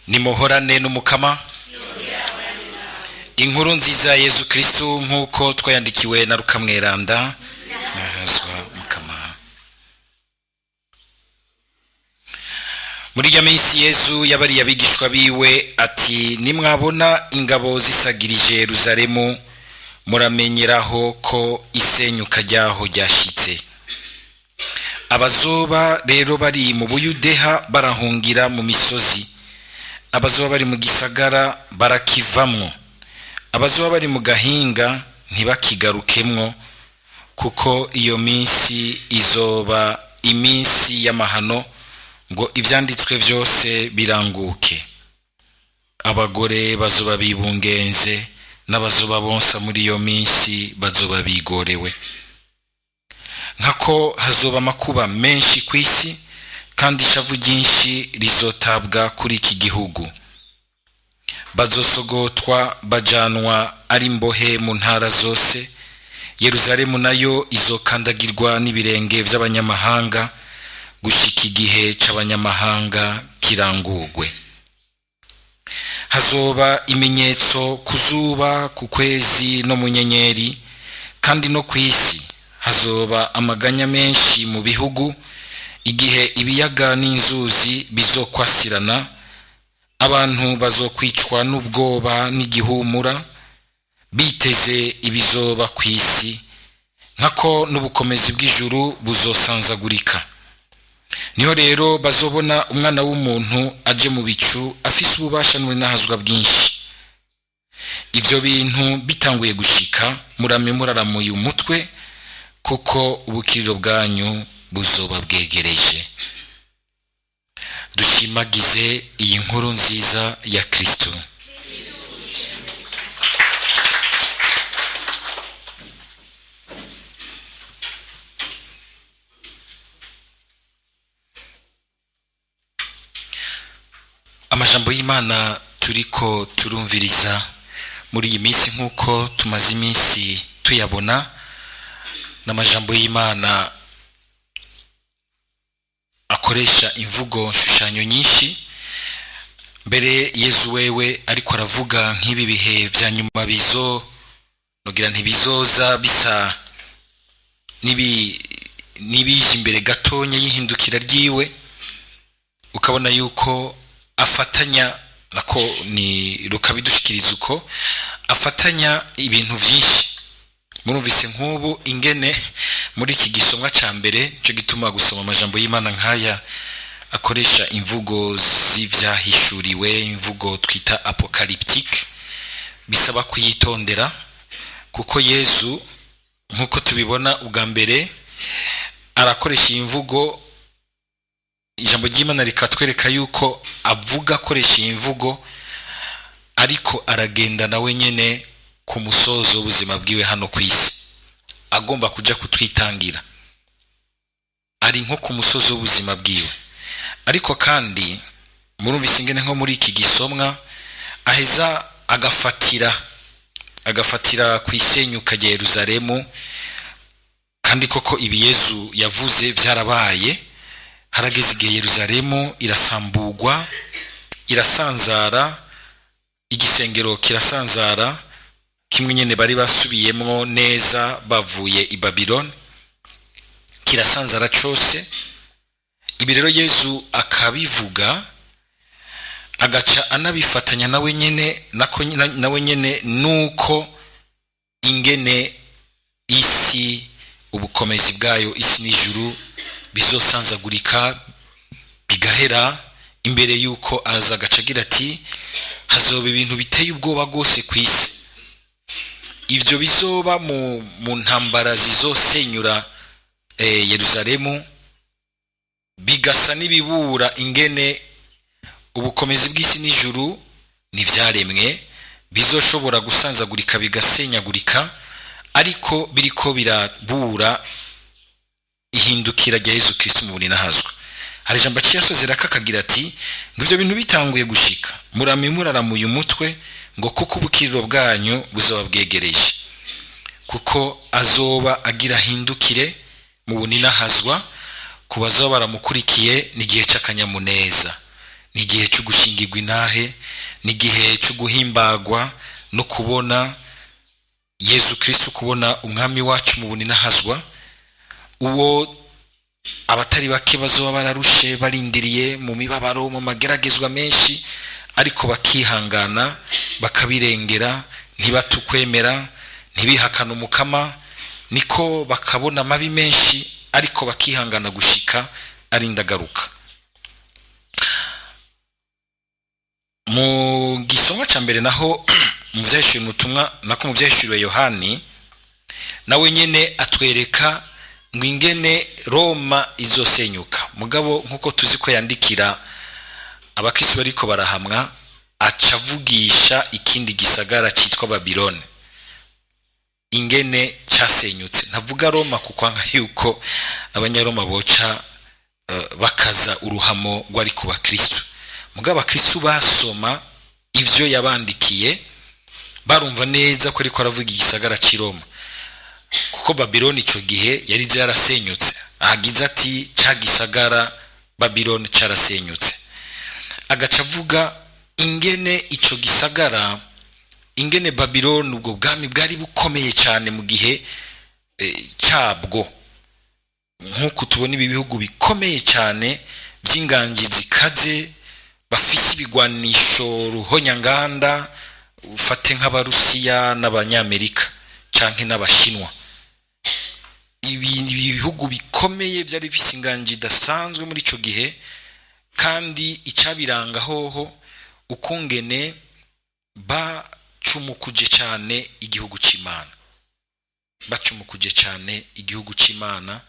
nimuhorane n'umukama. Inkuru nziza ya Yesu Kristo nkuko twayandikiwe na Luka mweranda. Nahazwa mukama. Muri ya minsi Yesu yabari abigishwa biwe ati, nimwabona ingabo zisagirije Yerusalemu muramenyeraho ko isenyuka ryaho ryashitse. Abazoba rero bari mu Buyudeha barahungira mu misozi, abazoba bari mu gisagara barakivamwo, abazoba bari mu gahinga ntibakigarukemwo, kuko iyo minsi izoba iminsi y'amahano, ngo ivyanditswe vyose biranguke. Abagore bazoba bibungenze, n'abazoba bonsa muri iyo minsi bazoba bigorewe. Nkako hazoba makuba menshi kw'isi, kandi ishavu ryinshi rizotabwa kuri iki gihugu. Bazosogotwa bajanwa ari mbohe mu ntara zose. Yerusalemu nayo izokandagirwa n'ibirenge vy'abanyamahanga, gushika igihe c'abanyamahanga kirangurwe. Hazoba imenyetso kuzuba, ku kwezi no mu nyenyeri, kandi no kw'isi hazoba amaganya menshi mu bihugu, igihe ibiyaga n'inzuzi bizokwasirana. Abantu bazokwicwa n'ubwoba n'igihumura, biteze ibizoba kw'isi, nkako n'ubukomezi bw'ijuru buzosanzagurika. Niho rero bazobona umwana w'umuntu aje mu bicu, afise ububasha n'ubunahazwa bwinshi. Ivyo bintu bitanguye gushika, murame muraramuye umutwe, kuko ubukiriro bwanyu buzoba bwegereje. Dushimagize iyi nkuru nziza ya Kristo. Amajambo y'Imana turiko turumviriza muri iyi minsi nkuko tumaze iminsi tuyabona, n'amajambo y'Imana akoresha imvugo nshushanyo nyinshi. Mbere Yesu wewe ariko aravuga nk'ibi bihe vya nyuma nogira ntibizoza bisa nibije imbere gatonya y'ihindukira ryiwe, ukabona yuko afatanya nako ni Luka bidushikiriza uko afatanya ibintu vyinshi. Murumvise nk'ubu ingene muri iki gisomwa ca mbere, cyo gituma gusoma amajambo y'Imana nkaya akoresha imvugo z'ivyahishuriwe, imvugo twita apocalyptique, bisaba kuyitondera, kuko Yesu nkuko tubibona ubwa mbere arakoresha imvugo. Ijambo ry'Imana rikatwereka yuko avuga akoresha imvugo, ariko aragenda nawe nyene ku musozo w'ubuzima bwiwe hano kw'isi, agomba kuja kutwitangira. Ari nko ku musozo w'ubuzima bwiwe, ariko kandi murumvise ingene nko muri iki gisomwa aheza agafatira kw'isenyuka rya Yerusalemu. Kandi koko ibi Yesu yavuze vyarabaye. Harageze igihe Yerusalemu irasambugwa, irasanzara, igisengero kirasanzara, kimwe nyene bari basubiyemwo neza bavuye i Babylon, kirasanzara cose. Ibi rero Yesu akabivuga, agaca anabifatanya nawe nyene nuko ingene isi, ubukomezi bwayo, isi n'ijuru bizosanzagurika bigahera, imbere yuko aza agacagira ati hazoba ibintu biteye ubwoba gose kw'isi. Ivyo bizoba mu ntambara zizosenyura Yerusalemu, bigasa n'ibibura ingene ubukomezi bw'isi n'ijuru n'ivyaremwe bizoshobora gusanzagurika bigasenyagurika, ariko biriko birabura ihindukira rya Yesu Kristo mu burinahazwa. Hari ijambo cyasozera kakagira ati, ngivyo bintu bitanguye gushika, murame muraramuye umutwe, ngo kuko ubukiriro bwanyu buzoba bwegereje. Kuko azoba agira hindukire mu buninahazwa, kubazoba baramukurikiye n'igihe c'akanyamuneza. ni igihe cyo gushingirwa intahe, ni igihe cyo guhimbagwa no kubona Yesu Kristo, kubona umwami wacu mu buninahazwa, uwo abatari bake bazoba bararushe barindiriye mu mibabaro, mu mageragezwa menshi, ariko bakihangana bakabirengera, ntibatukwemera, ntibihakana umukama, niko bakabona amabi menshi ariko bakihangana gushika arindagaruka. Mu gisomwa ca mbere naho mu vyahishuriwe umutumwa nako mu vyahishuriwe Yohani, nawe nyene atwereka ngo ingene Roma izosenyuka. Mugabo nkuko tuzi ko yandikira abakristo bariko barahamwa, acavugisha ikindi gisagara citwa Babiloni ingene cyasenyutse. Ntavuga Roma kuko nka yuko abanyaroma boca bakaza uruhamo rwari ku bakristo. Mugabo abakristo basoma ivyo yabandikiye barumva neza ko ariko aravuga igisagara ci Roma, kuko Babiloni ico gihe yari yarasenyutse. Agize ati ca gisagara Babiloni carasenyutse, agaca avuga ingene ico gisagara, ingene Babiloni ubwo bwami bwari bukomeye cyane mu gihe cyabwo, nkuko tubona ibi bihugu bikomeye cyane by'inganji zikaze, bafise ibigwanisho ruhonyanganda, ufate nk'abarusiya n'abanyamerika canke n'abashinwa. Ibi bihugu bikomeye byari bifise inganji dasanzwe muri ico gihe, kandi icabiranga hoho ukungene bacumukuje cyane igihugu c'Imana, bacumukuje cyane igihugu c'Imana,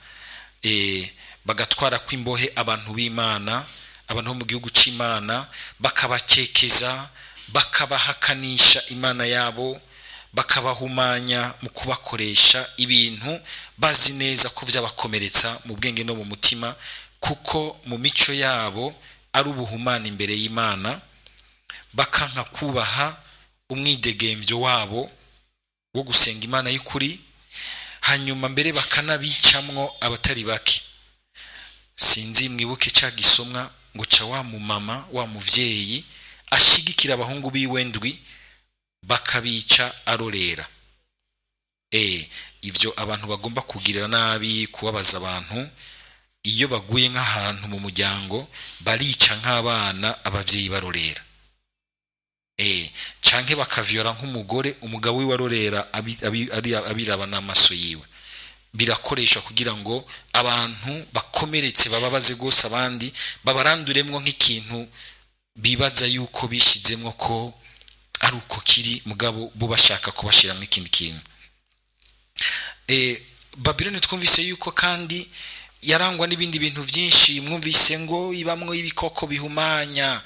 bagatwara kwimbohe abantu b'Imana, abantu mu gihugu c'Imana, bakabakekeza, bakabahakanisha Imana yabo, bakabahumanya mu kubakoresha ibintu bazi neza ko vyabakomeretsa mu bwenge no mu mutima, kuko mu mico yabo ari ubuhumana imbere y'Imana, bakanka kubaha umwidegemvyo wabo wo gusenga Imana y'ukuri, hanyuma mbere bakanabicamwo abatari bake. Sinzi mwibuke ca gisomwa ngo ca wa mumama wa muvyeyi ashigikira abahungu biwendwi bakabica arorera. Ivyo abantu bagomba kugirira nabi, kubabaza abantu, iyo baguye nk'ahantu mu muryango barica nk'abana abavyeyi barorera, canke bakavyora nk'umugore umugabo we warorera abiraba n'amaso yiwe. Birakoresha kugira ngo abantu bakomeretse bababaze gose abandi, babaranduremwo nk'ikintu bibaza yuko bishizemwo ko ari uko kiri, mugabo bo bashaka kubashiramwo ikindi kintu. Babiloni twumvise yuko kandi yarangwa n'ibindi bintu vyinshi. Mwumvise ngo ibamwo ibikoko bihumanya,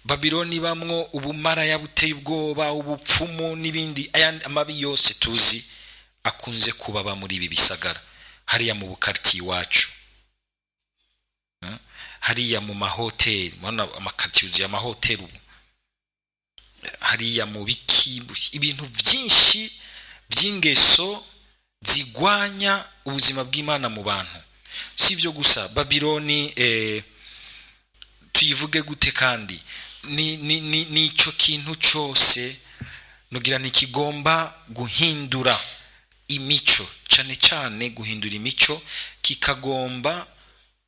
Babiloni ibamwo ubumaraya buteye ubwoba, ubupfumu n'ibindi, amabi yose tuzi akunze kubaba muri ibi bisagara. Hariya mu bukarti wacu, hariya mu mahoteli, mwana amakarti yuzuye amahoteli, hariya mu biki, ibintu vyinshi vy'ingeso zigwanya ubuzima bw'Imana mu bantu. Sivyo gusa Babiloni tuyivuge gute kandi ni ico kintu cyose nugira nikigomba guhindura imico, cyane cyane guhindura imico, kikagomba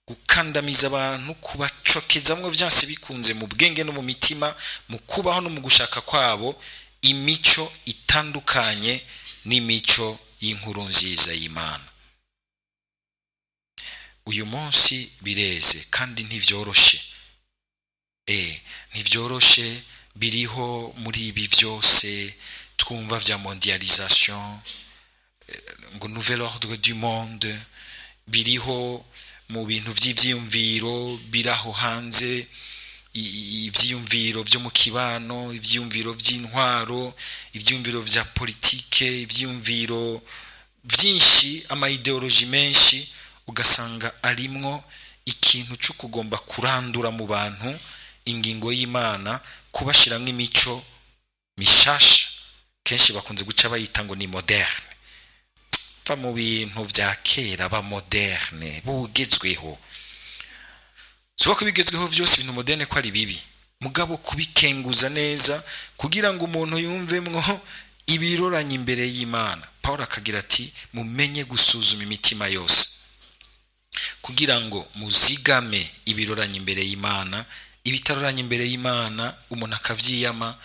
gukandamiza abantu, kubacokezamwo vyanse bikunze mu bwenge no mu mitima, mu kubaho no mu gushaka kwabo imico itandukanye n'imico y'inkuru nziza y'Imana. Uyu munsi bireze kandi ntivyoroshe, ntivyoroshe, biriho muri ibi vyose twumva vya mondialisation, ngo nouvel ordre du monde, biriho mu bintu vy'ivyiyumviro biraho hanze, ivyiyumviro vyo mu kibano, ivyiyumviro vy'intwaro, ivyiyumviro vya politike, ivyiyumviro vyinshi, ama ideologie menshi, ugasanga arimwo ikintu cyo kugomba kurandura mu bantu ingingo y'Imana, kubashiramwe imico mishasha. Kenshi bakunze guca bayita ngo ni moderne, va mu bintu vya kera, ba moderne bugezweho. Suko bigezweho vyose ibintu moderne ko ari bibi, mugabo kubikenguza neza kugira ngo umuntu yumvemwo ibiroranye imbere y'Imana. Paulo akagira ati mumenye gusuzuma imitima yose kugira ngo muzigame ibiroranye imbere y'Imana, ibitaroranye imbere y'Imana umuntu akavyiyama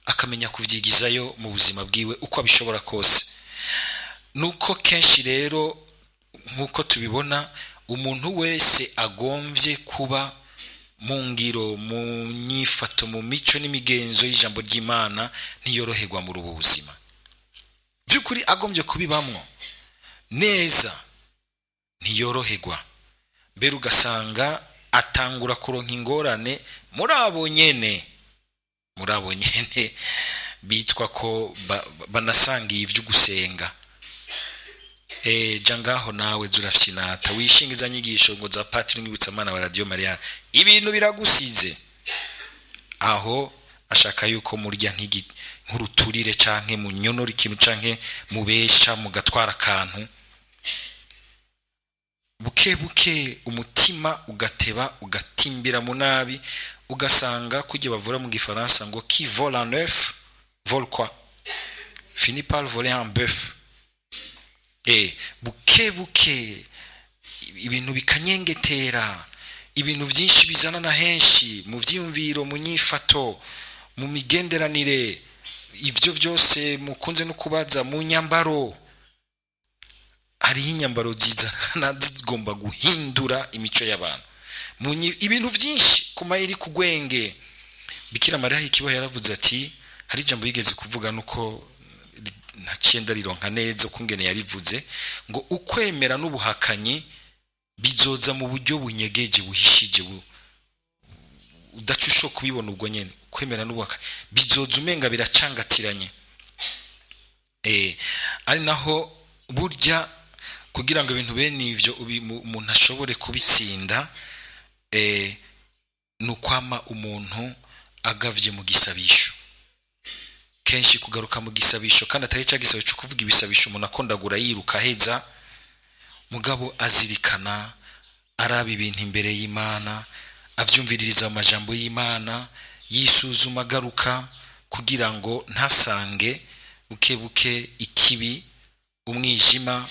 akamenya kuvyigizayo mu buzima bwiwe uko abishobora kose. Nuko kenshi rero nkuko tubibona umuntu wese agomvye kuba mu ngiro, mu nyifato, mu mico n'imigenzo y'ijambo ry'Imana ntiyoroherwa muri ubu buzima. Byukuri agomvye kubibamwo neza ntiyoroherwa, mbere ugasanga atangura kuronka ingorane muri abo nyene bitwa ko banasangiye ivyo gusenga. Jangaho nawe zurafyinata wishingiza nyigisho ngo za Patiri Ngibutsamana wa Radio Maria, ibintu biragusize aho ashaka yuko murya nk'uruturire canke munyonora ikintu canke mubesha mugatwara akantu, buke buke umutima ugateba ugatimbira mu nabi, ugasanga kujye bavura mu gifaransa ngo qui vole en neuf vole quoi, finit par voler en bœuf. Buke buke ibintu bikanyengetera, ibintu vyinshi bizana na henshi mu vyiyumviro, mu nyifato, mu migenderanire, ivyo vyose mukunze no kubaza mu nyambaro. Hari inyambaro ziza nazigomba guhindura imico y'abantu, ibintu vyinshi kuma iri kugwenge. Bikira Mariya ikibo yaravuze ati, hari ijambo yigeze kuvuga nuko nacenda rironka neza kungene yarivuze ngo ukwemera n'ubuhakanyi bizoza mu buryo bunyegeje buhishije udacusho kubibona ubwo nyene. Kwemera n'ubuhakanyi bizoza umenga biracangatiranye, ari naho burya kugira ngo ibintu bene ivyo umuntu ashobore kubitsinda nukwama umuntu agavye mu gisabisho. Kenshi kugaruka mu gisabisho kandi atari cya gisabisho cyo kuvuga ibisabisho umuntu akondagura yiruka heza, mugabo azirikana araba ibintu imbere y'Imana, avyumviririza amajambo y'Imana, yisuzuma agaruka kugira ngo ntasange buke buke ikibi, umwijima,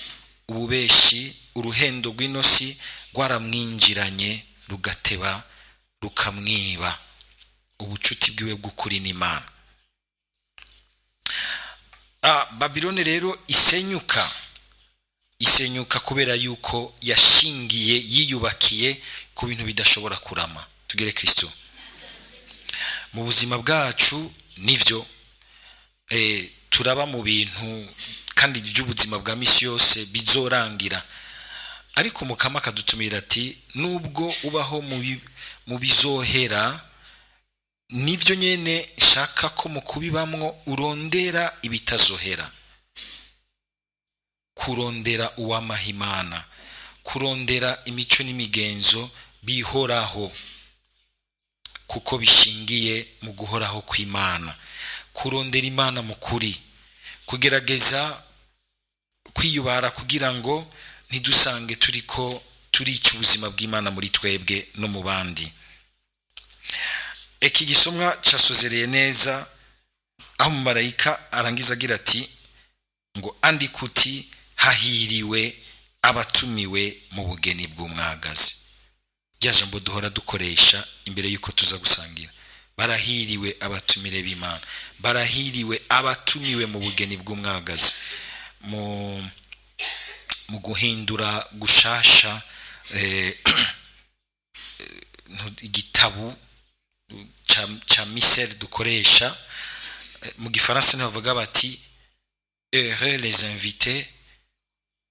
ububeshi, uruhendo rw'inosi rwaramwinjiranye rugateba rukamwiba ubucuti bwiwe bw'ukuri n'Imana. Babiloni rero isenyuka kubera yuko yashingiye yiyubakiye ku bintu bidashobora kurama. Tugere Kristo mu buzima bwacu nivyo turaba mu bintu kandi by'ubuzima bwa misi yose bizorangira, ariko Mukama akadutumira ati nubwo ubaho mu bizohera nivyo nyene shaka ko mu kubibamwo urondera ibitazohera, kurondera uwamahimana, kurondera imico n'imigenzo bihoraho kuko bishingiye mu guhoraho kw'Imana, kurondera Imana mu kuri, kugerageza kwiyubara kugira ngo ntidusange turica ubuzima bw'Imana muri twebwe no mu bandi. Iki gisomwa casozereye neza aho umumarayika arangiza agira ati ngo andikuti hahiriwe abatumiwe mu bugeni bw'umwagazi. Rya jambo duhora dukoresha imbere yuko tuza gusangira, barahiriwe abatumire b'Imana, barahiriwe abatumiwe mu bugeni bw'umwagazi. Mu guhindura gushasha igitabu cha misel dukoresha mu gifaransa niho bavuga bati heureux les invités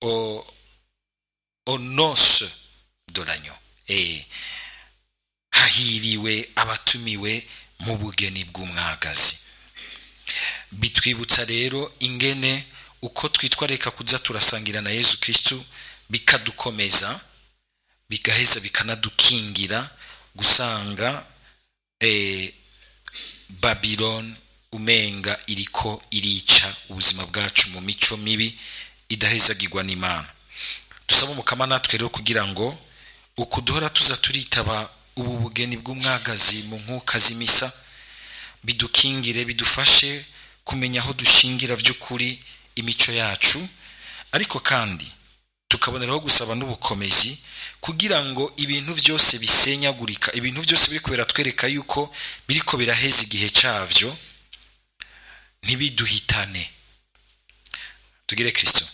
au noces de l'agneau. Hahiriwe abatumiwe mu bugeni bw'umwagazi. Bitwibutsa rero ingene uko twitwareka kuza turasangira na Yesu Kristo bikadukomeza, bigaheza bikanadukingira gusanga Babiloni umenga iriko irica ubuzima bwacu mu mico mibi idahezagirwa n'Imana. Dusaba Mukama natwe rero kugira ngo ukuduhora tuza turitaba ubu bugeni bw'umwagazi mu nkuka z'imisa, bidukingire bidufashe kumenya aho dushingira by'ukuri imico yacu, ariko kandi tukaboneraho gusaba n'ubukomezi kugira ngo ibintu byose bisenyagurika, ibintu byose biri kubera twereka yuko biriko biraheza igihe cyavyo, ntibiduhitane. Tugire Kristo.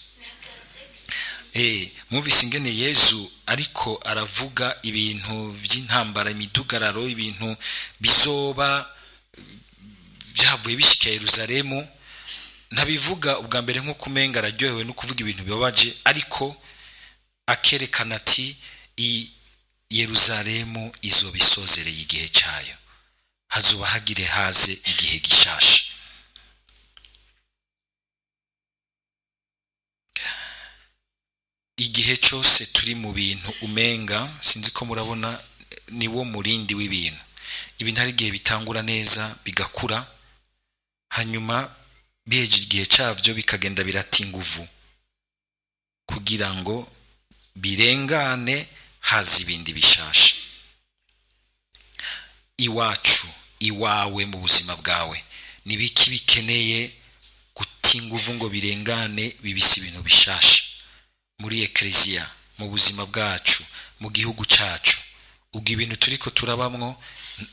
Mwumvise ingene Yesu ariko aravuga ibintu by'intambara, imidugararo, ibintu bizoba byavuye bishika Yerusalemu. Ntabivuga ubwa mbere nko kumenga araryohewe no kuvuga ibintu bibabaje, ariko akerekana ati Yerusalemu izobisozereye igihe cyayo, hazuba hagire haze igihe gishasha. Igihe cyose turi mu bintu umenga, sinzi ko murabona, ni wo murindi w'ibintu. Ibintu hari igihe bitangura neza bigakura, hanyuma biheje igihe cyabyo bikagenda birata inguvu kugira ngo birengane haza ibindi bishasha. Iwacu, iwawe, mu buzima bwawe nibiki bikeneye guta inguvu ngo birengane bibise ibintu bishasha? Muri ekleziya, mu buzima bwacu, mu gihugu cyacu, ubwo ibintu turiko turabamwo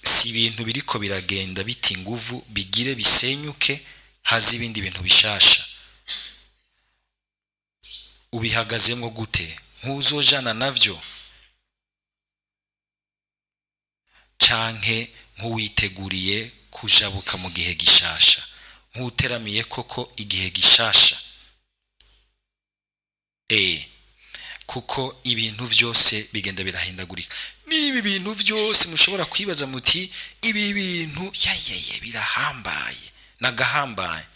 si ibintu biriko biragenda biti inguvu bigire bisenyuke haza ibindi bintu bishasha. Ubihagazemwo gute? Nk'uzojana navyo canke nk'uwiteguriye kujabuka mu gihe gishasha, nk'uteramiye koko igihe gishasha? Kuko ibintu byose bigenda birahindagurika. Nibi bintu byose mushobora kwibaza muti ibi bintu yayeye birahambaye nagahambaye,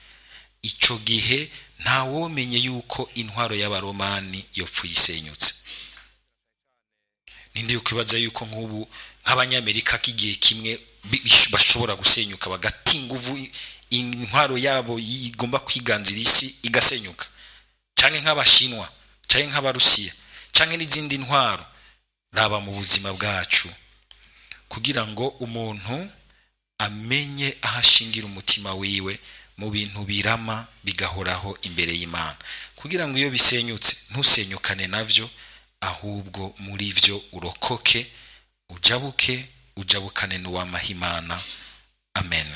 ico gihe nta womenye yuko intwaro y'abaromani yopfuye isenyutse. Nindi ukwibaza yuko nk'ubu nk'abanyamerika kigiye kimwe bashobora gusenyuka bagata inguvu intwaro yabo igomba kwiganzira isi igasenyuka, canke nk'abashinwa canke nk'abarusiya canke n'izindi ntwaro? Raba mu buzima bwacu, kugira ngo umuntu amenye ahashingira umutima wiwe mu bintu birama bigahoraho imbere y'Imana, kugira ngo iyo bisenyutse ntusenyukane navyo, ahubwo muri vyo urokoke, ujabukane n'uwamahimana. Amen.